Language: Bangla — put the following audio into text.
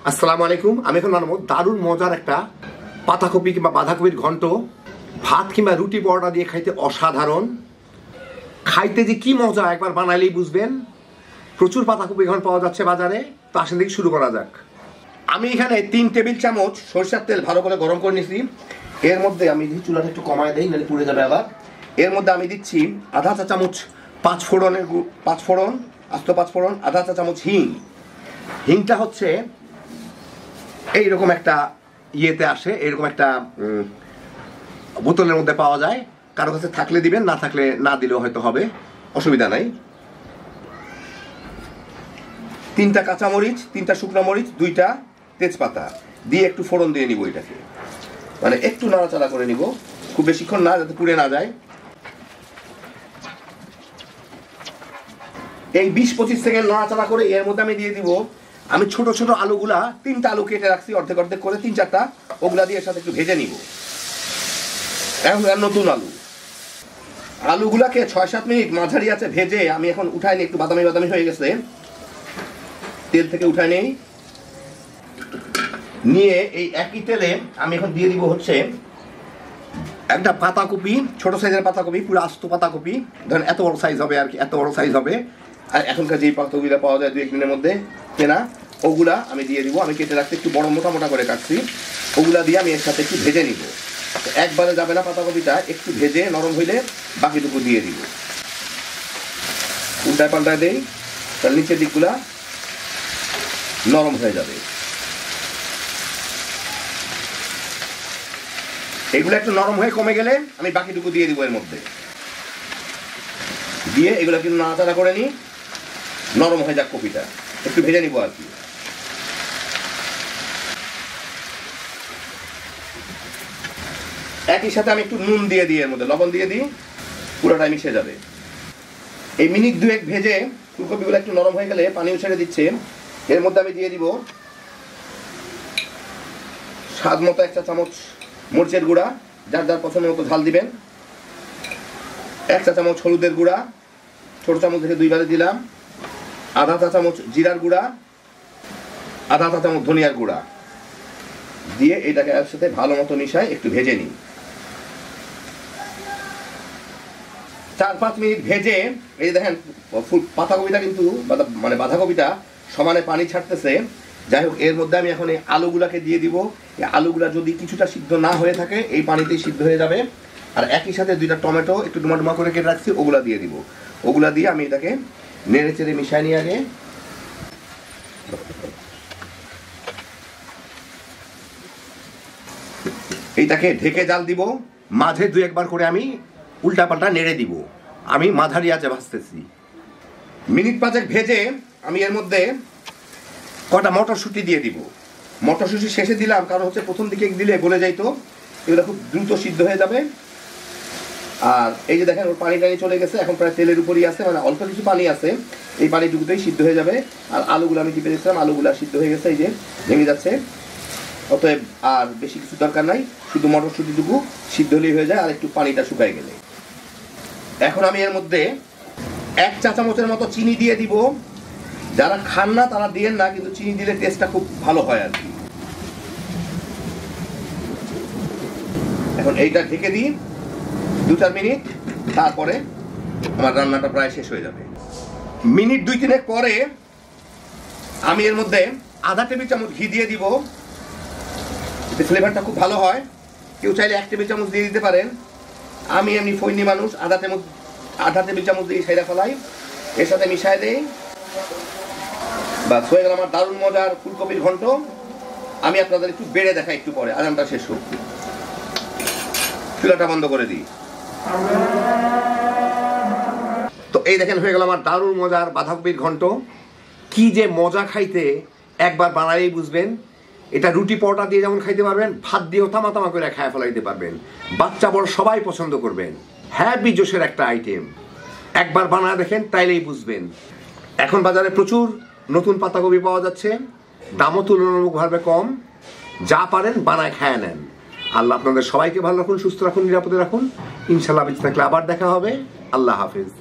আসসালামু আলাইকুম। আমি এখন বানাবো দারুণ মজার একটা পাতাকপি কিংবা বাঁধাকপির ঘন্ট। ভাত কিংবা রুটি পরোটা দিয়ে খাইতে অসাধারণ। খাইতে যে কি মজা একবার বানাইলেই বুঝবেন। প্রচুর পাতাকপি এখন পাওয়া যাচ্ছে বাজারে, তো আসেন দেখি শুরু করা যাক। আমি এখানে 3 টেবিল চামচ সরষের তেল ভালো করে গরম করে নিয়েছি। এর মধ্যে আমি চুলাটা একটু কমায় দেই, নাহলে পুড়ে যাবে আবার। এর মধ্যে আমি দিচ্ছি আধা চা চামচ পাঁচফোড়ন, আস্ত পাঁচফোড়ন, আধা চা চামচ হিং। হিংটা হচ্ছে এইরকম একটা ইয়েতে আসে, এরকম একটা বোতলের মধ্যে পাওয়া যায়। কারো কাছে থাকলে দিবেন, না থাকলে না দিলেও হয়তো হবে, অসুবিধা নাই। 3টা কাঁচামরিচ, 3টা শুকনো মরিচ, 2টা তেজপাতা দিয়ে একটু ফোড়ন দিয়ে নিব। এটাকে মানে একটু নাড়াচাড়া করে নিব, খুব বেশিক্ষণ না, যাতে পুড়ে না যায়। এই 20-25 সেকেন্ড নাড়াচাড়া করে এর মধ্যে আমি দিয়ে দিব আমি ছোট ছোট আলুগুলা, 3টা আলু কেটে রাখছি অর্ধেক অর্ধেক করে, 3-4টা, ওগুলা দিয়ে এর সাথে একটু ভেজে নিব। এখন নতুন আলুগুলাকে 6-7 মিনিট মাঝারি আছে ভেজে আমি এখন উঠাই নিই। একটু বাদামি বাদামি হয়ে গেছে, তেল থেকে উঠাই নেই। নিয়ে এই একই তেলে আমি এখন দিয়ে দিব হচ্ছে একটা পাতাকপি, ছোট সাইজের পাতাকপি, পুরো আস্ত পাতাকপি, ধরেন এত বড় সাইজ হবে আর কি, এত বড় সাইজ হবে। আর এখনকার যে পাতাকপিগুলো পাওয়া যায় 2-1 দিনের মধ্যে কেনা, ওগুলা আমি দিয়ে দিব। আমি কেটে রাখতে একটু বড় মোটা মোটা করে কাটছি, ওগুলা দিয়ে আমি এর সাথে একটু ভেজে নিব। একবারে যাবে না পাতাকপিটা, একটু ভেজে নরম হইলে বাকিটুকু দিয়ে দিব। উল্টায় পাল্টায় দেই, তার নিচের দিকগুলা নরম হয়ে যাবে। এগুলো একটু নরম হয়ে কমে গেলে আমি বাকিটুকু দিয়ে দিব এর মধ্যে। দিয়ে এগুলো কিন্তু নাড়াচাড়া করে নিই, নরম হয়ে যাক কপিটা, একটু ভেজে নিব আর কি। একই সাথে আমি একটু নুন দিয়ে দিই, এর মধ্যে লবণ দিয়ে দিই, পুরোটাই মিশে যাবে। এই মিনিট 2-1 ভেজে ফুলকপিগুলো একটু নরম হয়ে গেলে পানিও ছেড়ে দিচ্ছে। এর মধ্যে আমি দিয়ে দিব স্বাদ মতো 1 চা চামচ মরিচের গুঁড়া, যার যার পছন্দ মতো ঝাল দিবেন। 1 চা চামচ হলুদের গুঁড়া, ছোট চামচ থেকে 2 বারে দিলাম। আধা চা চামচ জিরার গুঁড়া, আধা চা চামচ ধনিয়ার গুঁড়া দিয়ে এটাকে একসাথে ভালো মতো মিশাই একটু ভেজে নিই। 4-5 মিনিট ভেজে এই দেখেন পাতাকপিটা কিন্তু মানে বাঁধাকপিটা সমানে পানি ছাড়তেছে। যাই হোক, এর মধ্যে আমি এখন এই আলুগুলাকে দিয়ে দিব। এই আলুগুলা যদি কিছুটা সিদ্ধ না হয়ে থাকে এই পানিতেই সিদ্ধ হয়ে যাবে। আর একই সাথে 2টা টমেটো একটু ডুমা ডুমা করে কেটে রাখছি, ওগুলা দিয়ে দিব। ওগুলা দিয়ে আমি এটাকে নেড়ে চেড়ে মিশাই নিই আগে। এইটাকে ঢেকে জাল দিব, মাঝে 2-1 বার করে আমি উল্টা পাল্টা নেড়ে দিব। আমি মাঝারি আঁচে ভাজতেছি। মিনিট 5 ভেজে আমি এর মধ্যে কটা মটরশুঁটি দিয়ে দিব। মটরশুঁটি শেষে দিলাম, কারণ হচ্ছে প্রথম দিকে দিলে গলে যাইতো, এগুলো খুব দ্রুত সিদ্ধ হয়ে যাবে। আর এই যে দেখেন ওর পানি টানি চলে গেছে, এখন প্রায় তেলের উপরই আছে, মানে অল্প কিছু পানি আছে, এই পানিটুকুতেই সিদ্ধ হয়ে যাবে। আর আলুগুলো আমি টিপে দিচ্ছিলাম, আলুগুলো সিদ্ধ হয়ে গেছে, এই যে ভেঙে যাচ্ছে। অতএব আর বেশি কিছু দরকার নাই, শুধু মটরশুঁটিটুকু সিদ্ধ হলেই হয়ে যায়, আর একটু পানিটা শুকায় গেলে। এখন আমি এর মধ্যে 1 চা চামচের মতো চিনি দিয়ে দিব। যারা খান না তারা দিয়েন না, কিন্তু চিনি দিলে টেস্টটা খুব ভালো হয় আর কি। এখন এইটা ঢেকে দিই 2-4 মিনিট, তারপরে আমার রান্নাটা প্রায় শেষ হয়ে যাবে। মিনিট 2-3 পরে আমি এর মধ্যে আধা টেবিল চামচ ঘি দিয়ে দিব, এতে ফ্লেভারটা খুব ভালো হয়। কেউ চাইলে 1 টেবিল চামচ দিয়ে দিতে পারেন। আমি এমনি ফৈনি মানুষ, আধা টেবিল চামচ দিয়ে সাইডা ফেলাই, এর সাথে মিশাই দেই। বাস হয়ে গেল আমার দারুণ মজার ফুলকপির ঘন্ট। আমি আপনাদের একটু বেড়ে দেখাই একটু পরে, আজানটা শেষ হোক। চুলাটা বন্ধ করে দিই। তো এই দেখেন হয়ে গেল আমার দারুণ মজার বাঁধাকপির ঘন্ট। কি যে মজা খাইতে, একবার বানালেই বুঝবেন। এটা রুটি পরোটা দিয়ে যেমন খাইতে পারবেন, ভাত দিয়েও তামা তামা করে খায় ফেলাইতে পারবেন। বাচ্চা বড় সবাই পছন্দ করবেন। হ্যাপি জোশের একটা আইটেম, একবার বানায় দেখেন তাইলেই বুঝবেন। এখন বাজারে প্রচুর নতুন পাতাকপি পাওয়া যাচ্ছে, দামও তুলনামূলকভাবে কম। যা পারেন বানায় খায় নেন। আল্লাহ আপনাদের সবাইকে ভালো রাখুন, সুস্থ রাখুন, নিরাপদে রাখুন। ইনশাল্লাহ বেঁচে থাকলে আবার দেখা হবে। আল্লাহ হাফেজ।